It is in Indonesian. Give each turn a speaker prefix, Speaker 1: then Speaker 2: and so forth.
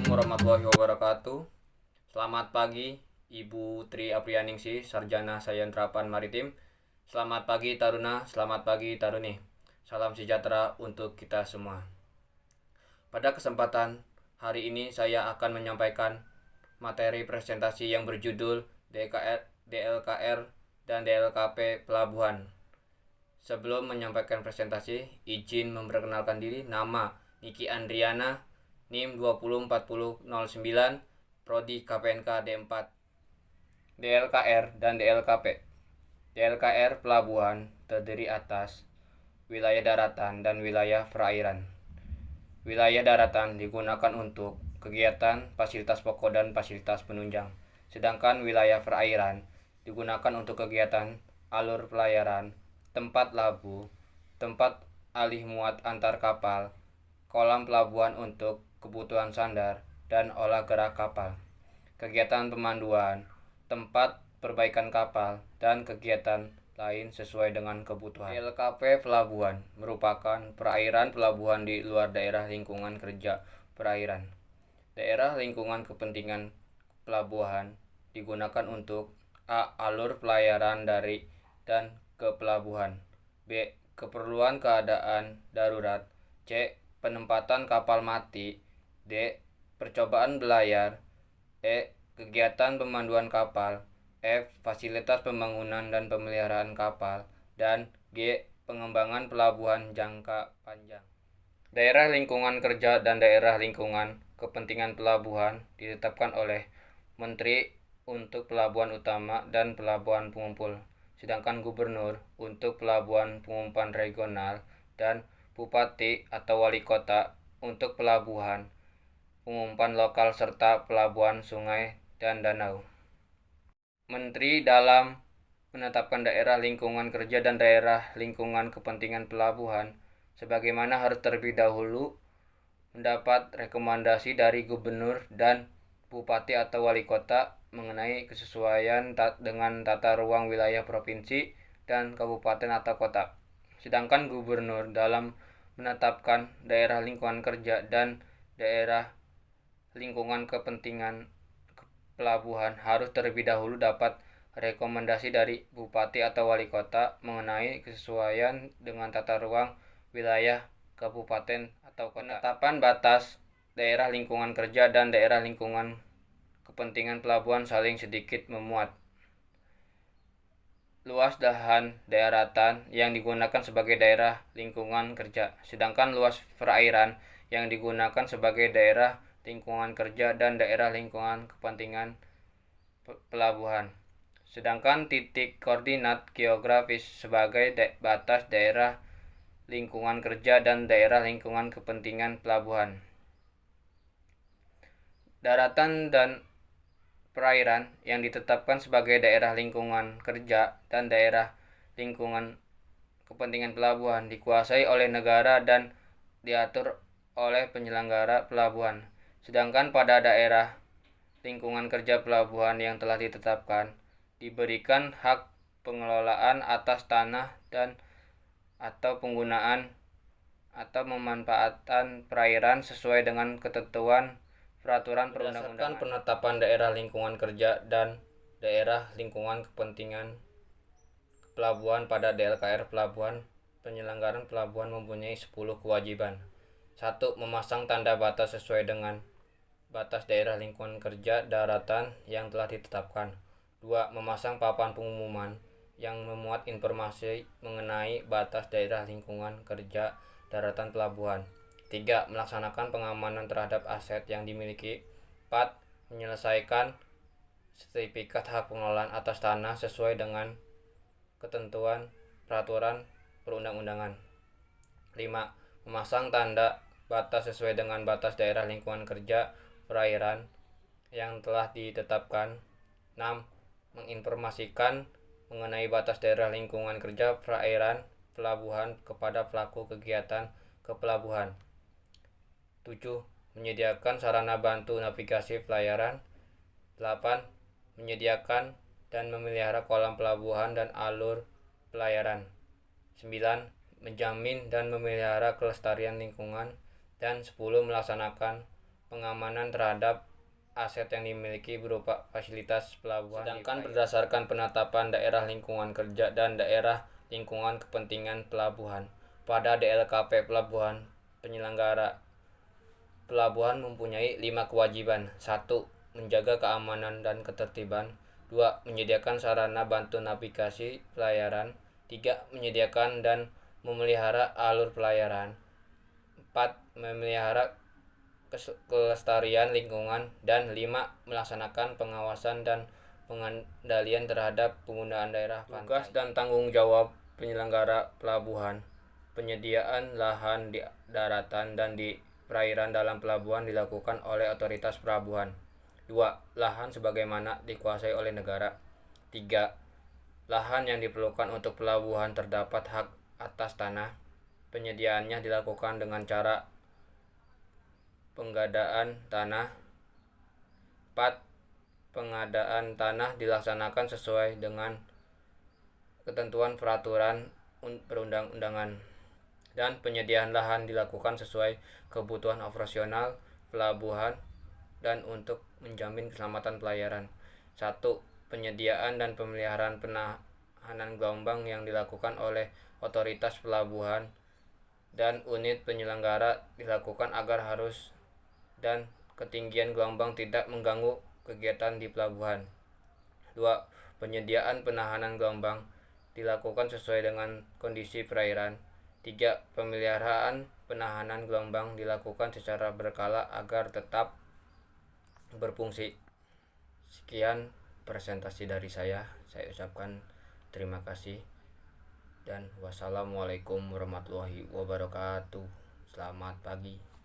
Speaker 1: Assalamualaikum warahmatullahi wabarakatuh. Selamat pagi Ibu Tri Aprianingsih, Sarjana Sains Terapan Maritim. Selamat pagi Taruna, selamat pagi Taruni. Salam sejahtera untuk kita semua. Pada kesempatan hari ini saya akan menyampaikan materi presentasi yang berjudul DLKR dan DLKP Pelabuhan. Sebelum menyampaikan presentasi, izin memperkenalkan diri. Nama Niki Andriana, NIM 204009, Prodi KPNK D4. DLKR dan DLKP. DLKR Pelabuhan terdiri atas wilayah daratan dan wilayah perairan. Wilayah daratan digunakan untuk kegiatan fasilitas pokok dan fasilitas penunjang, sedangkan wilayah perairan digunakan untuk kegiatan alur pelayaran, tempat labuh, tempat alih muat antar kapal, kolam pelabuhan untuk kebutuhan sandar dan olah gerak kapal, kegiatan pemanduan, tempat perbaikan kapal, dan kegiatan lain sesuai dengan kebutuhan. DLKP Pelabuhan merupakan perairan pelabuhan di luar daerah lingkungan kerja perairan. Daerah lingkungan kepentingan pelabuhan digunakan untuk A. Alur pelayaran dari dan ke pelabuhan, B. Keperluan keadaan darurat, C. Penempatan kapal mati, D. Percobaan belayar, E. Kegiatan pemanduan kapal, F. Fasilitas pembangunan dan pemeliharaan kapal, dan G. Pengembangan pelabuhan jangka panjang. Daerah lingkungan kerja dan daerah lingkungan kepentingan pelabuhan ditetapkan oleh Menteri untuk pelabuhan utama dan pelabuhan pengumpul, sedangkan gubernur untuk pelabuhan pengumpulan regional dan bupati atau wali kota untuk pelabuhan pengumpulan lokal serta pelabuhan sungai dan danau. Menteri dalam menetapkan daerah lingkungan kerja dan daerah lingkungan kepentingan pelabuhan sebagaimana harus terlebih dahulu mendapat rekomendasi dari gubernur dan bupati atau wali kota mengenai kesesuaian dengan tata ruang wilayah provinsi dan kabupaten atau kota. Sedangkan gubernur dalam menetapkan daerah lingkungan kerja dan daerah lingkungan kepentingan pelabuhan harus terlebih dahulu dapat rekomendasi dari bupati atau wali kota mengenai kesesuaian dengan tata ruang wilayah kabupaten atau kota. Penetapan batas daerah lingkungan kerja dan daerah lingkungan kepentingan pelabuhan saling sedikit memuat. Luas lahan daratan yang digunakan sebagai daerah lingkungan kerja, sedangkan luas perairan yang digunakan sebagai daerah lingkungan kerja dan daerah lingkungan kepentingan pelabuhan. Sedangkan titik koordinat geografis sebagai batas daerah lingkungan kerja dan daerah lingkungan kepentingan pelabuhan. Daratan dan perairan yang ditetapkan sebagai daerah lingkungan kerja dan daerah lingkungan kepentingan pelabuhan dikuasai oleh negara dan diatur oleh penyelenggara pelabuhan. Sedangkan pada daerah lingkungan kerja pelabuhan yang telah ditetapkan diberikan hak pengelolaan atas tanah dan atau penggunaan atau memanfaatkan perairan sesuai dengan ketentuan peraturan perundang-undangan. Penetapan daerah lingkungan kerja dan daerah lingkungan kepentingan pelabuhan pada DLKR Pelabuhan, penyelenggaraan pelabuhan mempunyai 10 kewajiban. 1. Memasang tanda batas sesuai dengan batas daerah lingkungan kerja daratan yang telah ditetapkan. 2. Memasang papan pengumuman yang memuat informasi mengenai batas daerah lingkungan kerja daratan pelabuhan. 3. Melaksanakan pengamanan terhadap aset yang dimiliki. 4. Menyelesaikan sertifikat hak pengelolaan atas tanah sesuai dengan ketentuan peraturan perundang-undangan. 5. Memasang tanda batas sesuai dengan batas daerah lingkungan kerja perairan yang telah ditetapkan. 6. Menginformasikan mengenai batas daerah lingkungan kerja perairan pelabuhan kepada pelaku kegiatan kepelabuhan. 7. Menyediakan sarana bantu navigasi pelayaran. 8. Menyediakan dan memelihara kolam pelabuhan dan alur pelayaran. 9. Menjamin dan memelihara kelestarian lingkungan. Dan 10. Melaksanakan pengamanan terhadap aset yang dimiliki berupa fasilitas pelabuhan. Sedangkan berdasarkan penetapan daerah lingkungan kerja dan daerah lingkungan kepentingan pelabuhan pada DLKP Pelabuhan, penyelenggara pelabuhan mempunyai 5 kewajiban. 1. Menjaga keamanan dan ketertiban. 2. Menyediakan sarana bantu navigasi pelayaran. 3. Menyediakan dan memelihara alur pelayaran. 4. Memelihara kelestarian lingkungan. Dan 5. Melaksanakan pengawasan dan pengendalian terhadap penggunaan daerah pantai. Tugas dan tanggung jawab penyelenggara pelabuhan. Penyediaan lahan di daratan dan di perairan dalam pelabuhan dilakukan oleh otoritas pelabuhan. 2. Lahan sebagaimana dikuasai oleh negara. 3. Lahan yang diperlukan untuk pelabuhan terdapat hak atas tanah. Penyediaannya dilakukan dengan cara penggadaan tanah. 4. Pengadaan tanah dilaksanakan sesuai dengan ketentuan peraturan perundang-undangan, dan penyediaan lahan dilakukan sesuai kebutuhan operasional pelabuhan dan untuk menjamin keselamatan pelayaran. 1. Penyediaan dan pemeliharaan penahanan gelombang yang dilakukan oleh otoritas pelabuhan dan unit penyelenggara dilakukan agar arus dan ketinggian gelombang tidak mengganggu kegiatan di pelabuhan. 2. Penyediaan penahanan gelombang dilakukan sesuai dengan kondisi perairan. 3. Pemeliharaan penahanan gelombang dilakukan secara berkala agar tetap berfungsi. Sekian presentasi dari saya ucapkan terima kasih dan wassalamualaikum warahmatullahi wabarakatuh. Selamat pagi.